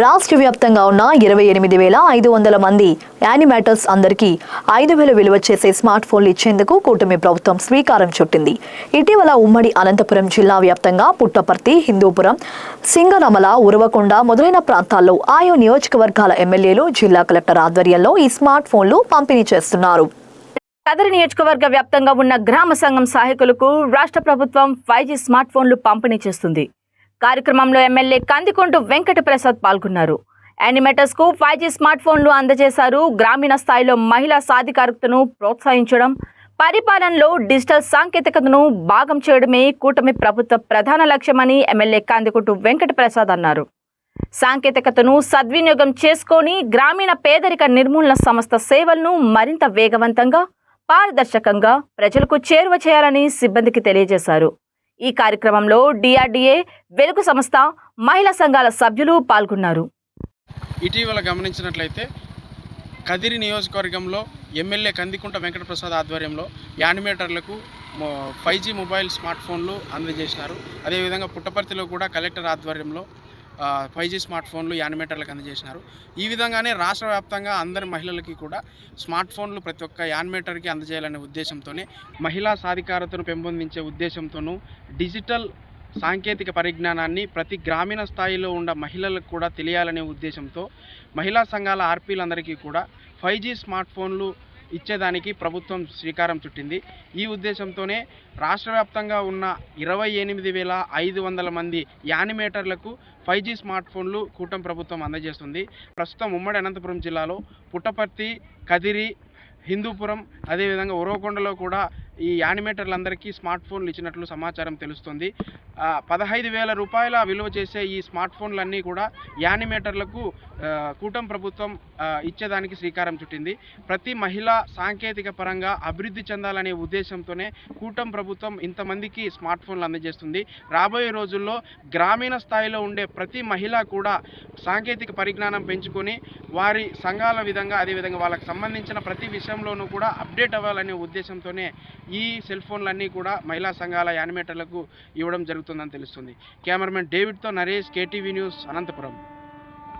రాష్ట్ర వ్యాప్తంగా ఉన్న 28,500 మంది యానిమేటర్స్ అందరికీ 5,000 విలువ చేసే స్మార్ట్ ఫోన్లు ఇచ్చేందుకు కూటమి ప్రభుత్వం శ్రీకారం చుట్టింది. ఇటీవల ఉమ్మడి అనంతపురం జిల్లా వ్యాప్తంగా పుట్టపర్తి, హిందూపురం, సింగనమల, ఉరవకొండ మొదలైన ప్రాంతాల్లో ఆయా నియోజకవర్గాల ఎమ్మెల్యేలు జిల్లా కలెక్టర్ ఆధ్వర్యంలో ఈ స్మార్ట్ ఫోన్లు పంపిణీ చేస్తున్నారు. కదిరి నియోజకవర్గ వ్యాప్తంగా ఉన్న గ్రామ సంఘం సహాయకులకు రాష్ట్ర ప్రభుత్వం 5G స్మార్ట్ ఫోన్లు పంపిణీ చేస్తుంది. కార్యక్రమంలో ఎమ్మెల్యే కందికొండ వెంకట ప్రసాద్ పాల్గొన్నారు. యానిమేటర్స్ కు 5G స్మార్ట్ ఫోన్లు అందజేశారు. గ్రామీణ స్థాయిలో మహిళా సాధికారతను ప్రోత్సహించడం, పరిపాలనలో డిజిటల్ సాంకేతికతను భాగం చేయడమే కూటమి ప్రభుత్వ ప్రధాన లక్ష్యమని ఎమ్మెల్యే కందికొండ వెంకట ప్రసాద్ అన్నారు. సాంకేతికతను సద్వినియోగం చేసుకొని గ్రామీణ పేదరిక నిర్మూలన సంస్థ సేవలను మరింత వేగవంతంగా, పారదర్శకంగా ప్రజలకు చేరువ చేయాలని సిబ్బందికి తెలియజేశారు. ఈ కార్యక్రమంలో డిఆర్డీఏ, వెలుగు సంస్థ, మహిళా సంఘాల సభ్యులు పాల్గొన్నారు. ఇటీవల గమనించినట్లయితే కదిరి నియోజకవర్గంలో ఎమ్మెల్యే కందికుంట వెంకట ప్రసాద్ ఆధ్వర్యంలో యానిమేటర్లకు 5G మొబైల్ స్మార్ట్ ఫోన్లు అందజేసినారు. అదేవిధంగా పుట్టపర్తిలో కూడా కలెక్టర్ ఆధ్వర్యంలో 5G స్మార్ట్ ఫోన్లు యానిమేటర్లకు అందజేసినారు. ఈ విధంగానే రాష్ట్ర వ్యాప్తంగా అందరి మహిళలకి కూడా స్మార్ట్ ఫోన్లు ప్రతి ఒక్క యానిమేటర్కి అందజేయాలనే ఉద్దేశంతోనే, మహిళా సాధికారతను పెంపొందించే ఉద్దేశంతోనూ డిజిటల్ సాంకేతిక పరిజ్ఞానాన్ని ప్రతి గ్రామీణ స్థాయిలో ఉన్న మహిళలకు కూడా తెలియాలనే ఉద్దేశంతో మహిళా సంఘాల ఆర్పీలందరికీ కూడా 5G స్మార్ట్ ఫోన్లు ఇచ్చేదానికి ప్రభుత్వం శ్రీకారం చుట్టింది. ఈ ఉద్దేశంతోనే రాష్ట్ర వ్యాప్తంగా ఉన్న 28,500 మంది యానిమేటర్లకు 5G స్మార్ట్ ఫోన్లు కూటమి ప్రభుత్వం అందజేస్తుంది. ప్రస్తుతం ఉమ్మడి అనంతపురం జిల్లాలో పుట్టపర్తి, కదిరి, హిందూపురం, అదేవిధంగా ఉరవకొండలో కూడా ఈ యానిమేటర్లందరికీ స్మార్ట్ ఫోన్లు ఇచ్చినట్లు సమాచారం తెలుస్తుంది. 15,000 రూపాయల విలువ చేసే ఈ స్మార్ట్ ఫోన్లన్నీ కూడా యానిమేటర్లకు కూటమి ప్రభుత్వం ఇచ్చేదానికి శ్రీకారం చుట్టింది. ప్రతి మహిళ సాంకేతిక పరంగా అభివృద్ధి చెందాలనే ఉద్దేశంతోనే కూటమి ప్రభుత్వం ఇంతమందికి స్మార్ట్ ఫోన్లు అందజేస్తుంది. రాబోయే రోజుల్లో గ్రామీణ స్థాయిలో ఉండే ప్రతి మహిళ కూడా సాంకేతిక పరిజ్ఞానం పెంచుకొని వారి సంఘాల విధంగా, అదేవిధంగా వాళ్ళకి సంబంధించిన ప్రతి విషయంలోనూ కూడా అప్డేట్ అవ్వాలనే ఉద్దేశంతోనే ఈ సెల్ ఫోన్లన్నీ కూడా మహిళా సంఘాల యానిమేటర్లకు ఇవ్వడం జరుగుతుందని తెలుస్తుంది. కెమెరామెన్ డేవిడ్తో నరేష్, కేటీవీ న్యూస్, అనంతపురం.